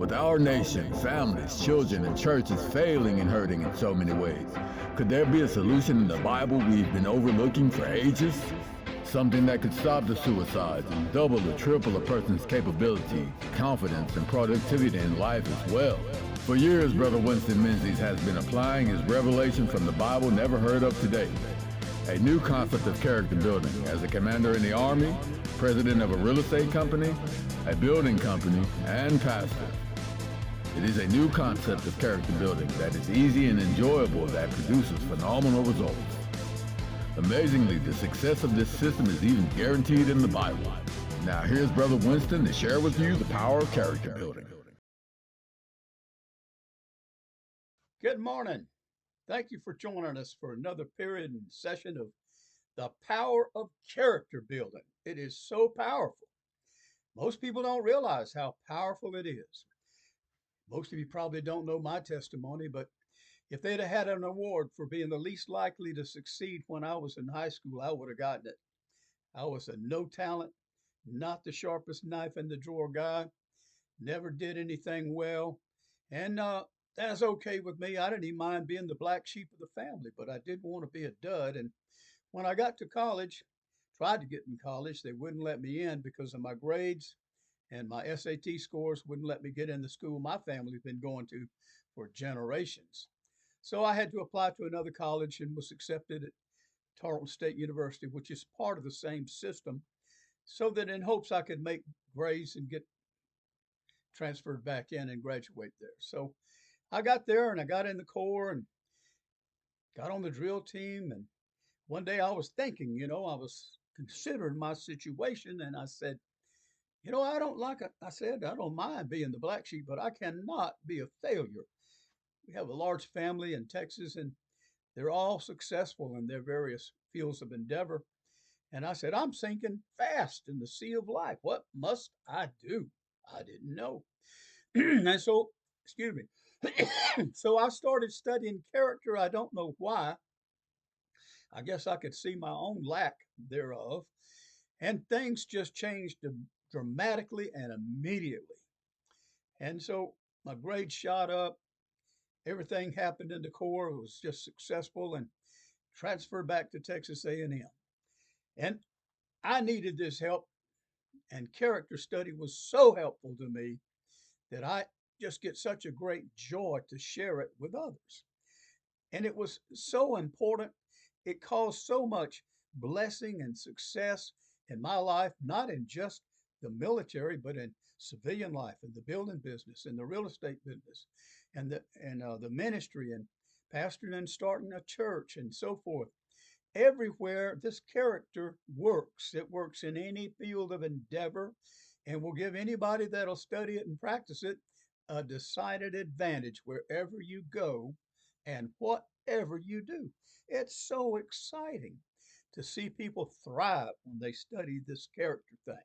With our nation, families, children, and churches failing and hurting in so many ways, could there be a solution in the Bible we've been overlooking for ages? Something that could stop the suicides and double or triple a person's capability, confidence, and productivity in life as well. For years, Brother Winston Menzies has been applying his revelation from the Bible never heard of today. A new concept of character building as a commander in the Army, president of a real estate company, a building company, and pastor. It is a new concept of character building that is easy and enjoyable that produces phenomenal results. Amazingly, the success of this system is even guaranteed in the Bible. Now here's Brother Winston to share with you the power of character building. Good morning. Thank you for joining us for another period and session of the power of character building. It is so powerful. Most people don't realize how powerful it is. Most of you probably don't know my testimony, but if they'd have had an award for being the least likely to succeed when I was in high school, I would have gotten it. I was a no talent, not the sharpest knife in the drawer guy, never did anything well, and that's okay with me. I didn't even mind being the black sheep of the family, but I didn't want to be a dud. And when I got to college, tried to get in college, they wouldn't let me in because of my grades, and my SAT scores wouldn't let me get in the school my family's been going to for generations. So I had to apply to another college and was accepted at Tarleton State University, which is part of the same system, so that in hopes I could make grades and get transferred back in and graduate there. So I got there and I got in the Corps and got on the drill team. And one day I was thinking, I was considering my situation and I said, I don't like it. I said, I don't mind being the black sheep, but I cannot be a failure. We have a large family in Texas and they're all successful in their various fields of endeavor. And I said, I'm sinking fast in the sea of life. What must I do? I didn't know. And so, excuse me. So I started studying character. I don't know why. I guess I could see my own lack thereof. And things just changed dramatically and immediately. And so my grades shot up. Everything happened in the Corps. It was just successful and transferred back to Texas A&M. And I needed this help, and character study was so helpful to me that I just get such a great joy to share it with others. And it was so important. It caused so much blessing and success in my life, not in just the military, but in civilian life, in the building business, in the real estate business, and the ministry, and pastoring and starting a church, and so forth. Everywhere this character works, it works in any field of endeavor, and will give anybody that'll study it and practice it a decided advantage wherever you go and whatever you do. It's so exciting to see people thrive when they study this character thing.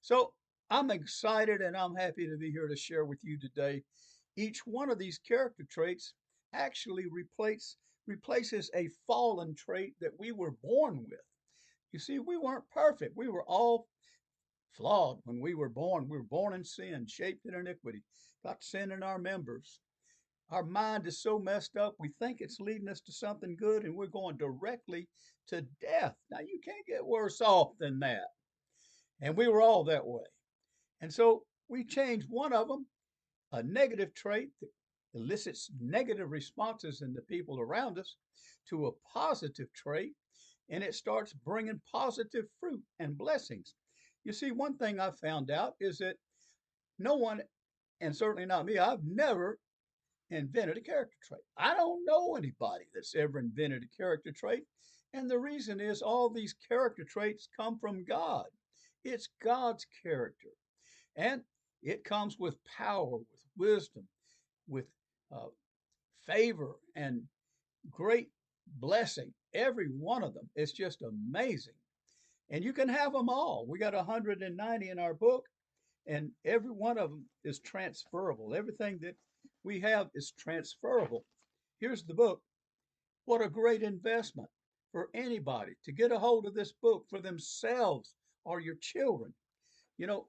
So I'm excited and I'm happy to be here to share with you today. Each one of these character traits actually replaces a fallen trait that we were born with. You see, we weren't perfect. We were all flawed when we were born. We were born in sin, shaped in iniquity, got sin in our members. Our mind is so messed up, we think it's leading us to something good, and we're going directly to death. Now, you can't get worse off than that. And we were all that way. And so we changed one of them, a negative trait that elicits negative responses in the people around us, to a positive trait, and it starts bringing positive fruit and blessings. You see, one thing I found out is that no one, and certainly not me, I've never invented a character trait. I don't know anybody that's ever invented a character trait. And the reason is all these character traits come from God. It's God's character. And it comes with power, with wisdom, with uh, favor, and great blessing. Every one of them. It's just amazing. And you can have them all. We got 190 in our book, and every one of them is transferable. Everything that we have is transferable. Here's the book. What a great investment for anybody to get a hold of this book for themselves or your children. You know,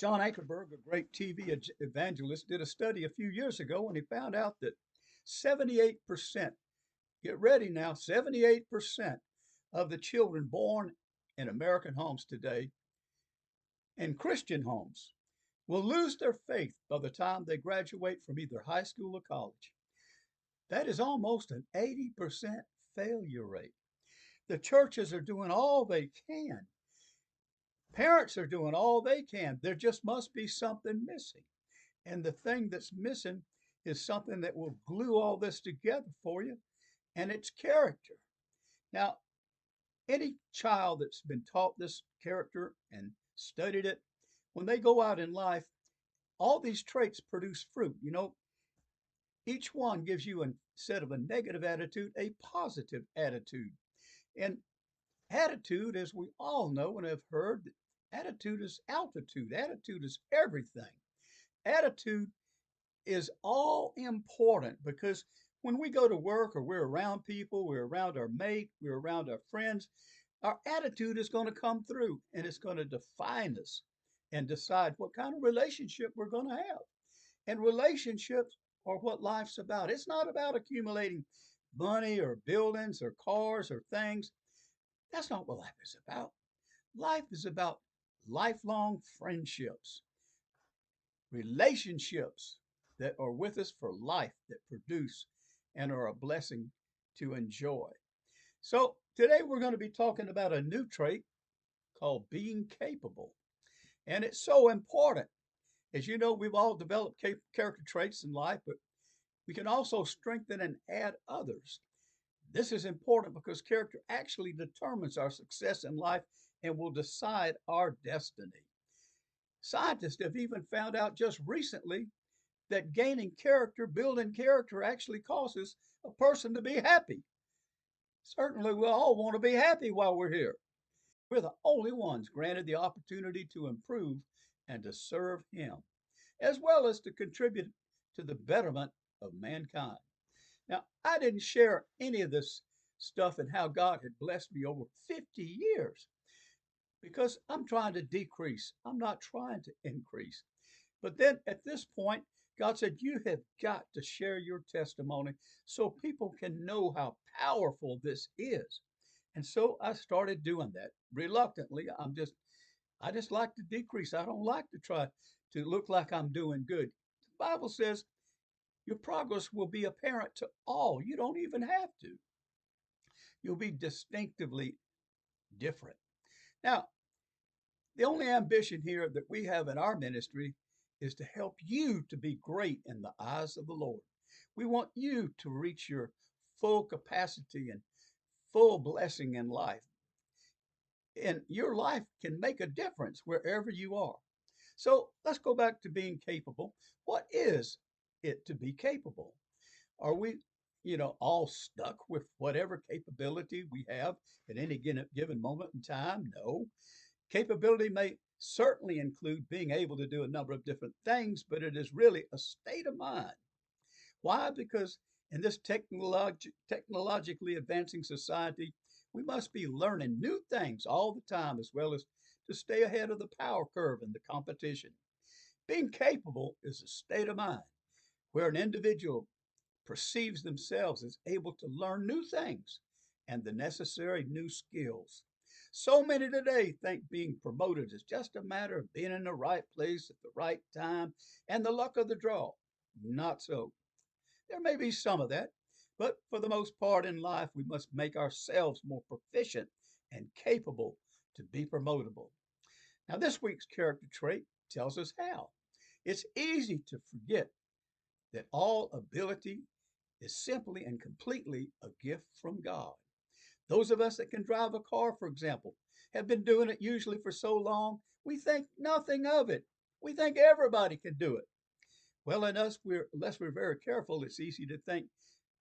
John Ankerberg, a great TV evangelist, did a study a few years ago and he found out that 78%, get ready now, 78% of the children born in American homes today, in Christian homes, will lose their faith by the time they graduate from either high school or college. That is almost an 80% failure rate. The churches are doing all they can. Parents are doing all they can. There just must be something missing. And the thing that's missing is something that will glue all this together for you, and it's character. Now, any child that's been taught this character and studied it, when they go out in life, all these traits produce fruit. Each one gives you, instead of a negative attitude, a positive attitude. And attitude, as we all know and have heard, attitude is altitude. Attitude is everything. Attitude is all important because when we go to work or we're around people, we're around our mate, we're around our friends, our attitude is going to come through and it's going to define us and decide what kind of relationship we're going to have. And relationships are what life's about. It's not about accumulating money or buildings or cars or things. That's not what life is about. Life is about lifelong friendships, relationships that are with us for life, that produce and are a blessing to enjoy. So, today we're going to be talking about a new trait called being capable. And it's so important. As you know, we've all developed character traits in life, but we can also strengthen and add others. This is important because character actually determines our success in life and will decide our destiny. Scientists have even found out just recently that gaining character, building character, actually causes a person to be happy. Certainly, we all want to be happy while we're here. We're the only ones granted the opportunity to improve and to serve Him, as well as to contribute to the betterment of mankind. Now, I didn't share any of this stuff and how God had blessed me over 50 years because I'm trying to decrease. I'm not trying to increase. But then at this point, God said, you have got to share your testimony so people can know how powerful this is. And so I started doing that reluctantly. I just like to decrease. I don't like to try to look like I'm doing good. The Bible says your progress will be apparent to all. You don't even have to. You'll be distinctively different. Now, the only ambition here that we have in our ministry is to help you to be great in the eyes of the Lord. We want you to reach your full capacity and full blessing in life. And your life can make a difference wherever you are. So let's go back to being capable. What is it to be capable? Are we, all stuck with whatever capability we have at any given moment in time? No. Capability may certainly include being able to do a number of different things, but it is really a state of mind. Why? Because in this technologically advancing society, we must be learning new things all the time as well as to stay ahead of the power curve in the competition. Being capable is a state of mind where an individual perceives themselves as able to learn new things and the necessary new skills. So many today think being promoted is just a matter of being in the right place at the right time and the luck of the draw. Not so. There may be some of that, but for the most part in life, we must make ourselves more proficient and capable to be promotable. Now, this week's character trait tells us how. It's easy to forget that all ability is simply and completely a gift from God. Those of us that can drive a car, for example, have been doing it usually for so long, we think nothing of it. We think everybody can do it. Well, unless we're very careful, it's easy to think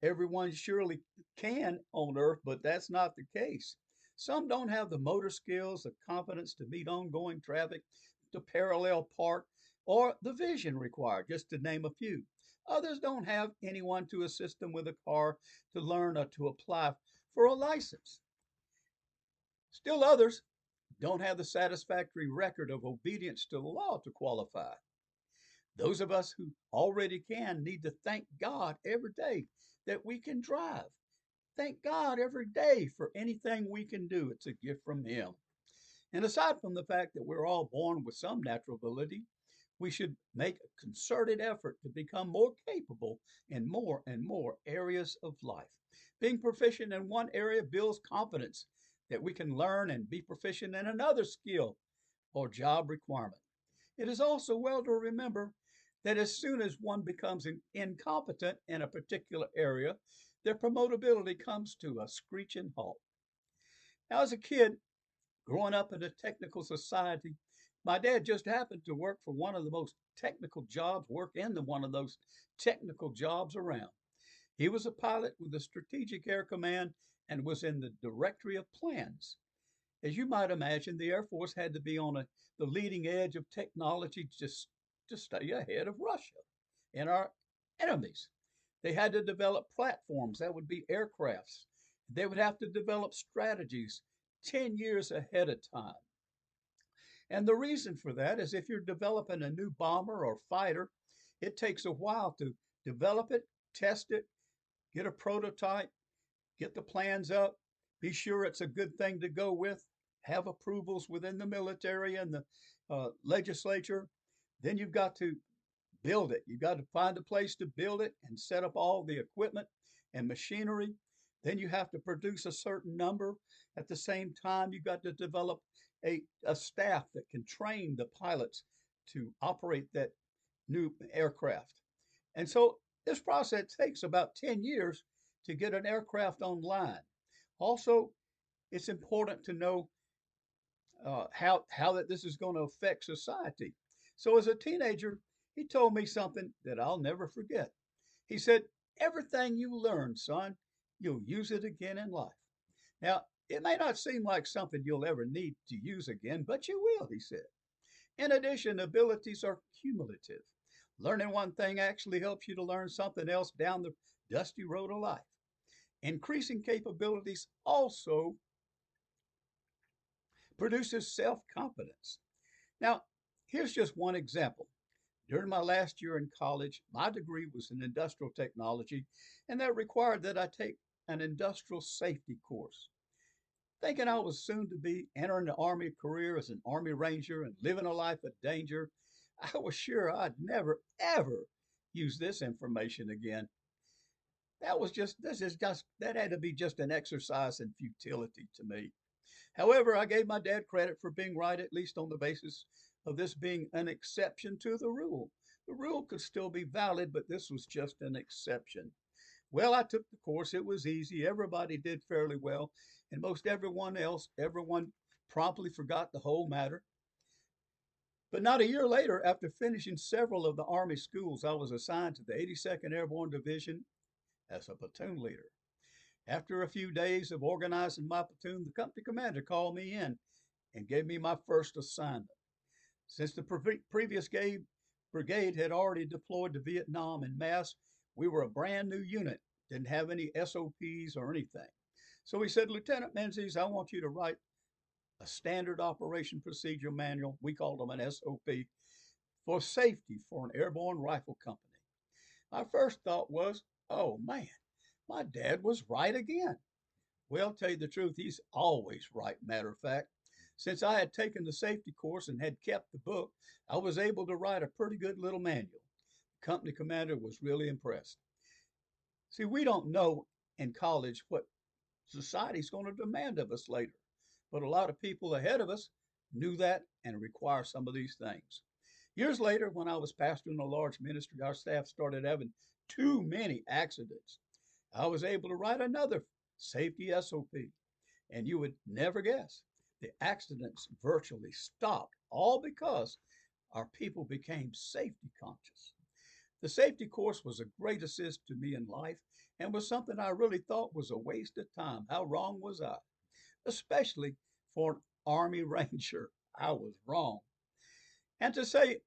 everyone surely can on earth, but that's not the case. Some don't have the motor skills, the confidence to meet ongoing traffic, to parallel park, or the vision required, just to name a few. Others don't have anyone to assist them with a car to learn or to apply for a license. Still others don't have the satisfactory record of obedience to the law to qualify. Those of us who already can need to thank God every day that we can drive. Thank God every day for anything we can do. It's a gift from Him. And aside from the fact that we're all born with some natural ability, we should make a concerted effort to become more capable in more and more areas of life. Being proficient in one area builds confidence that we can learn and be proficient in another skill or job requirement. It is also well to remember that as soon as one becomes incompetent in a particular area, their promotability comes to a screeching halt. Now, as a kid, growing up in a technical society, my dad just happened to work for one of the most technical jobs, work in one of those technical jobs around. He was a pilot with the Strategic Air Command and was in the Directory of Plans. As you might imagine, the Air Force had to be on the leading edge of technology just to stay ahead of Russia and our enemies. They had to develop platforms, that would be aircrafts. They would have to develop strategies 10 years ahead of time. And the reason for that is if you're developing a new bomber or fighter, it takes a while to develop it, test it, get a prototype, get the plans up, be sure it's a good thing to go with, have approvals within the military and the legislature. Then you've got to build it. You've got to find a place to build it and set up all the equipment and machinery. Then you have to produce a certain number. At the same time, you've got to develop a staff that can train the pilots to operate that new aircraft. And so this process takes about 10 years to get an aircraft online. Also, it's important to know how that this is going to affect society. So as a teenager, he told me something that I'll never forget. He said, "Everything you learn, son, you'll use it again in life." Now, it may not seem like something you'll ever need to use again, but you will, he said. In addition, abilities are cumulative. Learning one thing actually helps you to learn something else down the dusty road of life. Increasing capabilities also produces self confidence. Now, here's just one example. During my last year in college, my degree was in industrial technology, and that required that I take an industrial safety course. Thinking I was soon to be entering the Army career as an Army Ranger and living a life of danger, I was sure I'd never, ever use this information again. That had to be just an exercise in futility to me. However, I gave my dad credit for being right, at least on the basis of this being an exception to the rule. The rule could still be valid, but this was just an exception. Well, I took the course. It was easy. Everybody did fairly well. And most everyone promptly forgot the whole matter. But not a year later, after finishing several of the Army schools, I was assigned to the 82nd Airborne Division as a platoon leader. After a few days of organizing my platoon, the company commander called me in and gave me my first assignment. Since the previous brigade had already deployed to Vietnam en masse, we were a brand new unit, didn't have any SOPs or anything. So he said, "Lieutenant Menzies, I want you to write a standard operation procedure manual," we called them an SOP, "for safety for an airborne rifle company." My first thought was, oh man, my dad was right again. Well, tell you the truth, he's always right, matter of fact. Since I had taken the safety course and had kept the book, I was able to write a pretty good little manual. The company commander was really impressed. See, we don't know in college what society's going to demand of us later, but a lot of people ahead of us knew that and require some of these things. Years later, when I was pastoring a large ministry, our staff started having too many accidents. I was able to write another safety SOP, and you would never guess the accidents virtually stopped, all because our people became safety conscious. The safety course was a great assist to me in life and was something I really thought was a waste of time. How wrong was I? Especially for an Army Ranger. I was wrong. And to say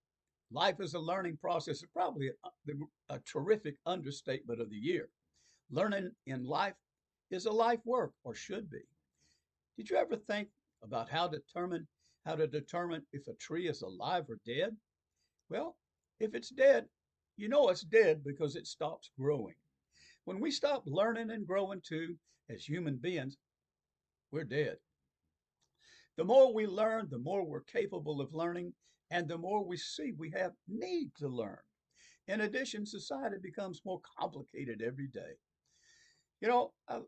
life is a learning process is probably a terrific understatement of the year. Learning in life is a life work, or should be. Did you ever think about how to determine if a tree is alive or dead? Well, if it's dead, you know it's dead because it stops growing. When we stop learning and growing too, as human beings, we're dead. The more we learn, the more we're capable of learning, and the more we see we have need to learn. In addition, society becomes more complicated every day. I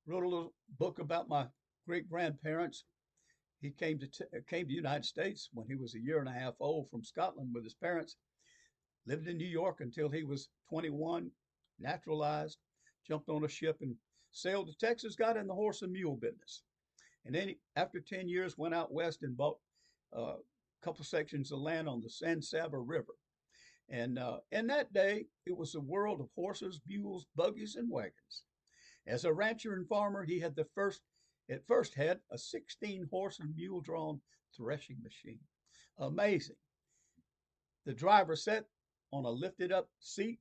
wrote a little book about my great grandparents. He came to the United States when he was a year and a half old from Scotland with his parents. Lived in New York until he was 21, naturalized, jumped on a ship and sailed to Texas, got in the horse and mule business. And then after 10 years, went out west and bought a couple sections of land on the San Saba River. And in that day, it was a world of horses, mules, buggies, and wagons. As a rancher and farmer, he had at first had a 16 horse and mule drawn threshing machine. Amazing. The driver sat on a lifted up seat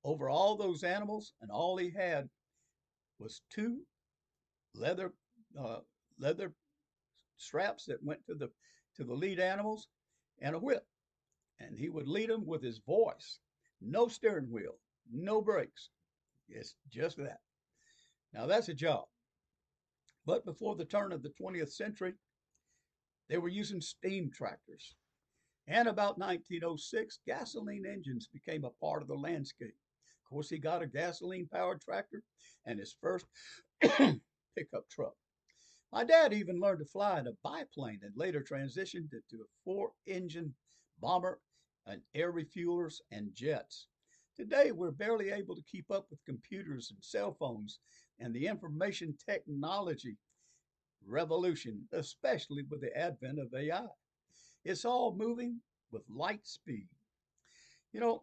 over all those animals, and all he had was two leather uh, leather straps that went to the lead animals and a whip. And he would lead them with his voice. No steering wheel, no brakes. It's just that. Now that's a job. But before the turn of the 20th century, they were using steam tractors. And about 1906, gasoline engines became a part of the landscape. Of course, he got a gasoline powered tractor and his first pickup truck. My dad even learned to fly in a biplane and later transitioned into a four-engine bomber and air refuelers and jets. Today, we're barely able to keep up with computers and cell phones and the information technology revolution, especially with the advent of AI. It's all moving with light speed.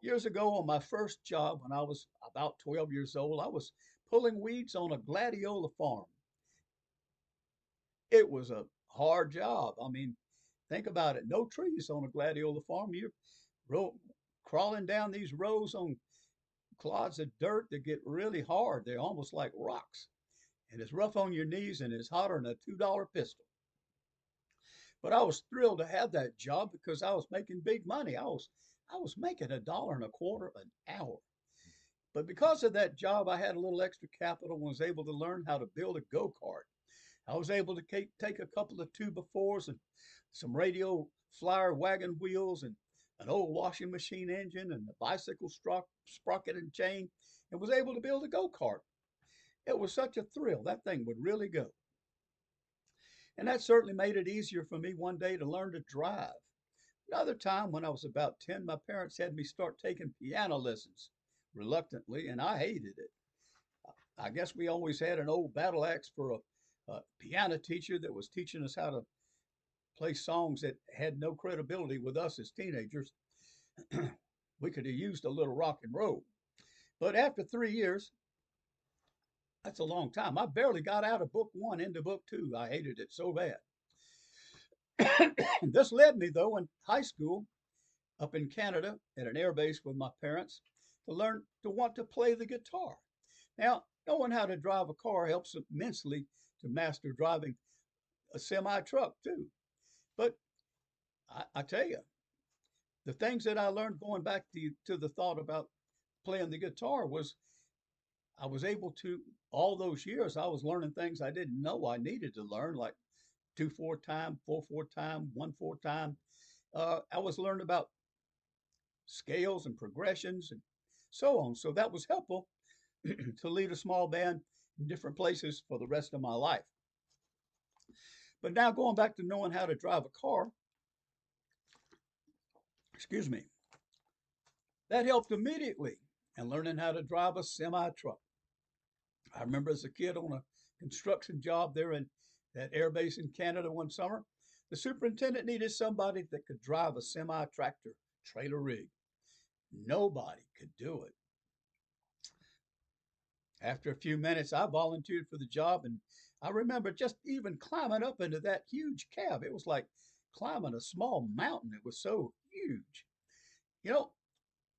Years ago on my first job when I was about 12 years old, I was pulling weeds on a gladiola farm. It was a hard job. I mean, think about it. No trees on a gladiola farm. You're crawling down these rows on clods of dirt that get really hard. They're almost like rocks. And it's rough on your knees and it's hotter than a $2 pistol. But I was thrilled to have that job because I was making big money. I was making $1.25 an hour. But because of that job, I had a little extra capital and was able to learn how to build a go-kart. I was able to take a couple of 2x4s and some radio flyer wagon wheels and an old washing machine engine and a bicycle sprocket and chain and was able to build a go-kart. It was such a thrill. That thing would really go. And that certainly made it easier for me one day to learn to drive. Another time when I was about 10, my parents had me start taking piano lessons reluctantly, and I hated it. I guess we always had an old battle axe for a piano teacher that was teaching us how to play songs that had no credibility with us as teenagers. We could have used a little rock and roll. But after 3 years, that's a long time. I barely got out of book one into book two. I hated it so bad. This led me, though, in high school up in Canada at an air base with my parents to learn to want to play the guitar. Now, knowing how to drive a car helps immensely to master driving a semi truck, too. But I tell you, the things that I learned going back to the thought about playing the guitar was I was able to, all those years, I was learning things I didn't know I needed to learn, like 2/4 time, 4/4 time, 1/4 time. I was learning about scales and progressions and so on. So that was helpful to lead a small band in different places for the rest of my life. But now going back to knowing how to drive a car, excuse me, that helped immediately in learning how to drive a semi truck. I remember as a kid on a construction job there in that air base in Canada one summer, the superintendent needed somebody that could drive a semi tractor trailer rig. Nobody could do it. After a few minutes, I volunteered for the job, and I remember just even climbing up into that huge cab. It was like climbing a small mountain. It was so huge. You know,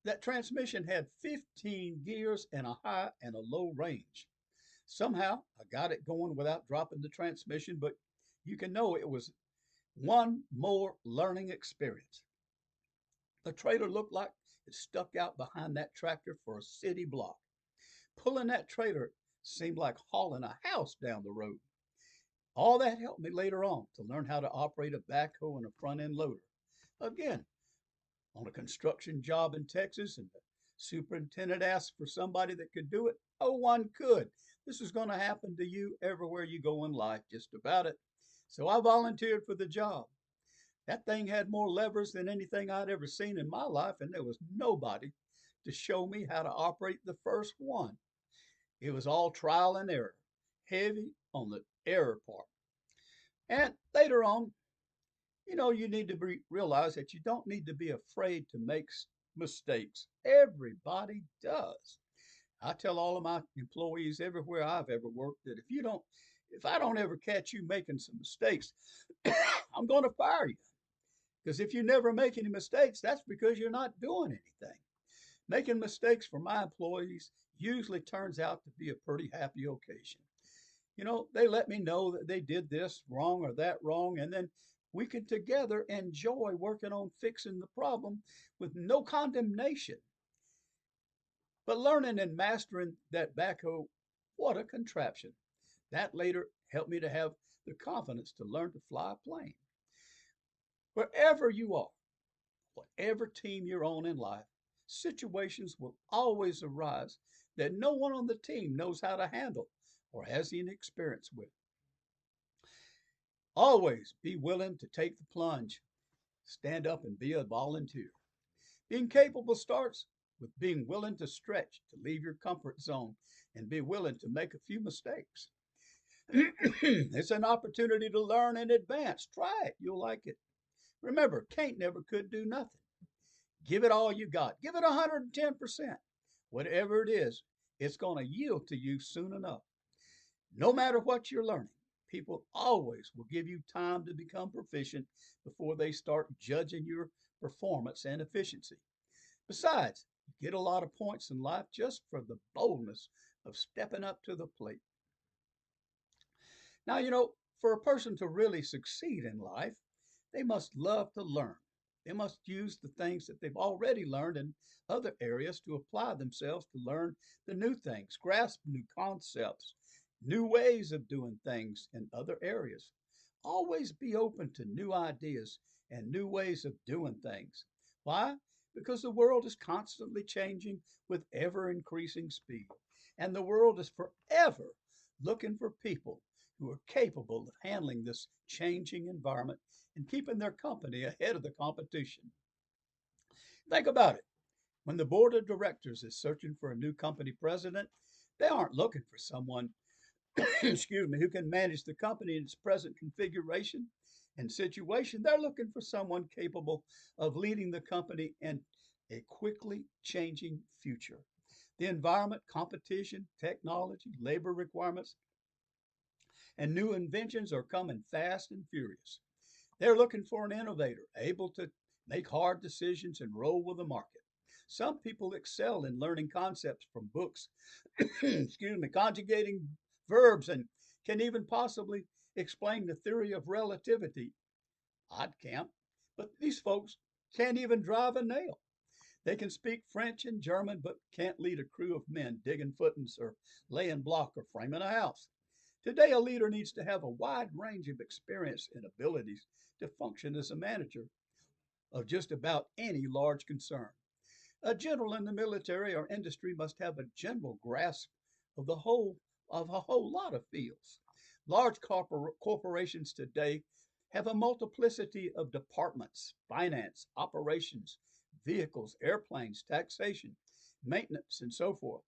that transmission had 15 gears and a high and a low range. Somehow I got it going without dropping the transmission, but you can know it was one more learning experience. The trailer looked like it stuck out behind that tractor for a city block. Pulling that trailer seemed like hauling a house down the road. All that helped me later on to learn how to operate a backhoe and a front end loader. Again, on a construction job in Texas, and the superintendent asked for somebody that could do it. Oh, one could. This is going to happen to you everywhere you go in life, just about it. So I volunteered for the job. That thing had more levers than anything I'd ever seen in my life, and there was nobody to show me how to operate the first one. It was all trial and error, heavy on the error part. And later on, you need to realize that you don't need to be afraid to make mistakes. Everybody does. I tell all of my employees everywhere I've ever worked that if I don't ever catch you making some mistakes, I'm going to fire you. Because if you never make any mistakes, that's because you're not doing anything. Making mistakes for my employees usually turns out to be a pretty happy occasion. They let me know that they did this wrong or that wrong, and then we can together enjoy working on fixing the problem with no condemnation. But learning and mastering that backhoe, what a contraption. That later helped me to have the confidence to learn to fly a plane. Wherever you are, whatever team you're on in life, situations will always arise that no one on the team knows how to handle or has any experience with. Always be willing to take the plunge, stand up and be a volunteer. Being capable starts with being willing to stretch, to leave your comfort zone, and be willing to make a few mistakes. It's an opportunity to learn and advance. Try it, you'll like it. Remember, can't never could do nothing. Give it all you got. Give it 110%. Whatever it is, it's going to yield to you soon enough. No matter what you're learning, people always will give you time to become proficient before they start judging your performance and efficiency. Besides, you get a lot of points in life just for the boldness of stepping up to the plate. Now, for a person to really succeed in life, they must love to learn. They must use the things that they've already learned in other areas to apply themselves to learn the new things, grasp new concepts, new ways of doing things in other areas. Always be open to new ideas and new ways of doing things. Why? Because the world is constantly changing with ever increasing speed. And the world is forever looking for people who are capable of handling this changing environment and keeping their company ahead of the competition. Think about it. When the board of directors is searching for a new company president, they aren't looking for someone, excuse me, who can manage the company in its present configuration and situation. They're looking for someone capable of leading the company in a quickly changing future. The environment, competition, technology, labor requirements, and new inventions are coming fast and furious. They're looking for an innovator, able to make hard decisions and roll with the market. Some people excel in learning concepts from books, excuse me, conjugating verbs, and can even possibly explain the theory of relativity. I'd camp, but these folks can't even drive a nail. They can speak French and German, but can't lead a crew of men digging footings or laying block or framing a house. Today, a leader needs to have a wide range of experience and abilities to function as a manager of just about any large concern. A general in the military or industry must have a general grasp of a whole lot of fields. Large corporations today have a multiplicity of departments, finance, operations, vehicles, airplanes, taxation, maintenance, and so forth.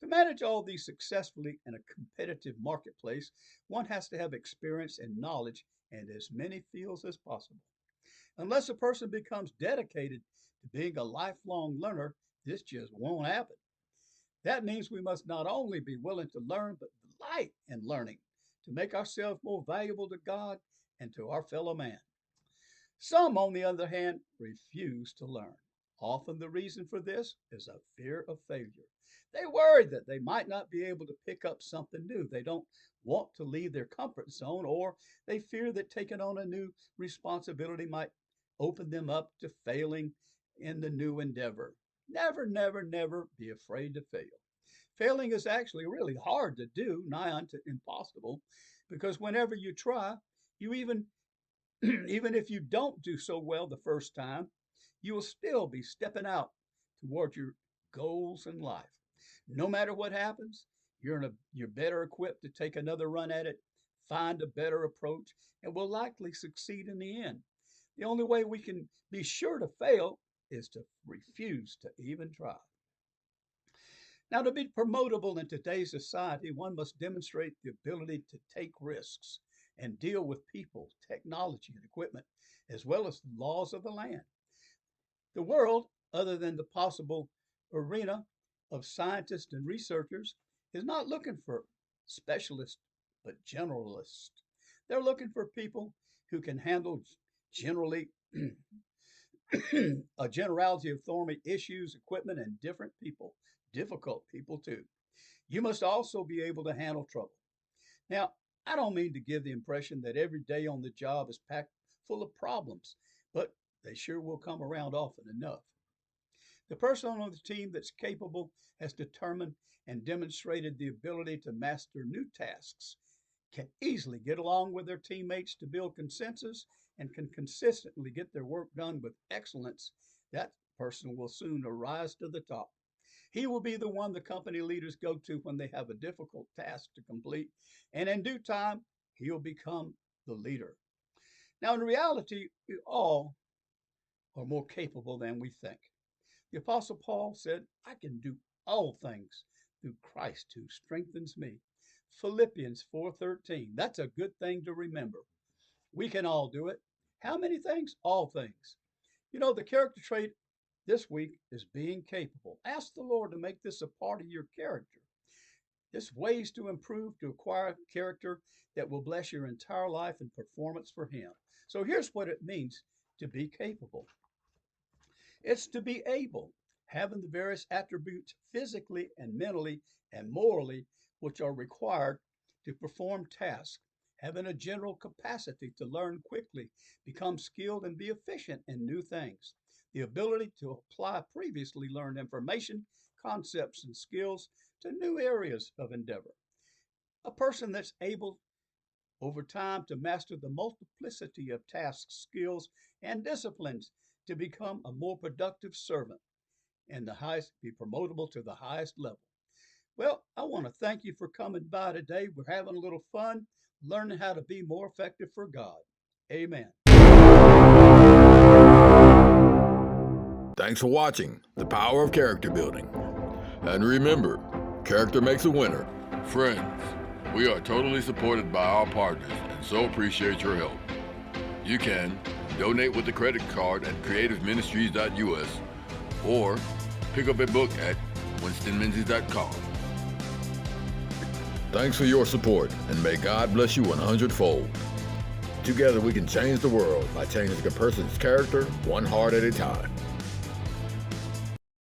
To manage all these successfully in a competitive marketplace, one has to have experience and knowledge in as many fields as possible. Unless a person becomes dedicated to being a lifelong learner, this just won't happen. That means we must not only be willing to learn, but delight in learning to make ourselves more valuable to God and to our fellow man. Some, on the other hand, refuse to learn. Often the reason for this is a fear of failure. They worry that they might not be able to pick up something new. They don't want to leave their comfort zone, or they fear that taking on a new responsibility might open them up to failing in the new endeavor. Never, never, never be afraid to fail. Failing is actually really hard to do, nigh unto impossible, because whenever you try, you even if you don't do so well the first time, you will still be stepping out toward your goals in life. No matter what happens, you're better equipped to take another run at it, find a better approach, and will likely succeed in the end. The only way we can be sure to fail is to refuse to even try. Now, to be promotable in today's society, one must demonstrate the ability to take risks and deal with people, technology, and equipment, as well as the laws of the land. The world, other than the possible arena of scientists and researchers, is not looking for specialists but generalists. They're looking for people who can handle generally a generality of thorny issues, equipment, and different people, difficult people too. You must also be able to handle trouble. Now, I don't mean to give the impression that every day on the job is packed full of problems, but they sure will come around often enough. The person on the team that's capable has determined and demonstrated the ability to master new tasks, can easily get along with their teammates to build consensus, and can consistently get their work done with excellence. That person will soon rise to the top. He will be the one the company leaders go to when they have a difficult task to complete, and in due time, he'll become the leader. Now, in reality, we all are more capable than we think. The Apostle Paul said, I can do all things through Christ who strengthens me. Philippians 4:13. That's a good thing to remember. We can all do it. How many things? All things. You know, the character trait this week is being capable. Ask the Lord to make this a part of your character. There's ways to improve, to acquire character that will bless your entire life and performance for Him. So here's what it means to be capable. It's to be able, having the various attributes physically and mentally and morally which are required to perform tasks, having a general capacity to learn quickly, become skilled, and be efficient in new things, the ability to apply previously learned information, concepts, and skills to new areas of endeavor. A person that's able over time to master the multiplicity of tasks, skills, and disciplines to become a more productive servant and the highest be promotable to the highest level. Well, I want to thank you for coming by today. We're having a little fun learning how to be more effective for God. Amen. Thanks for watching The Power of Character Building. And remember, character makes a winner. Friends, we are totally supported by our partners and so appreciate your help. You can donate with the credit card at creativeministries.us or pick up a book at winstonmenzies.com. Thanks for your support, and may God bless you 100-fold. Together we can change the world by changing a person's character one heart at a time.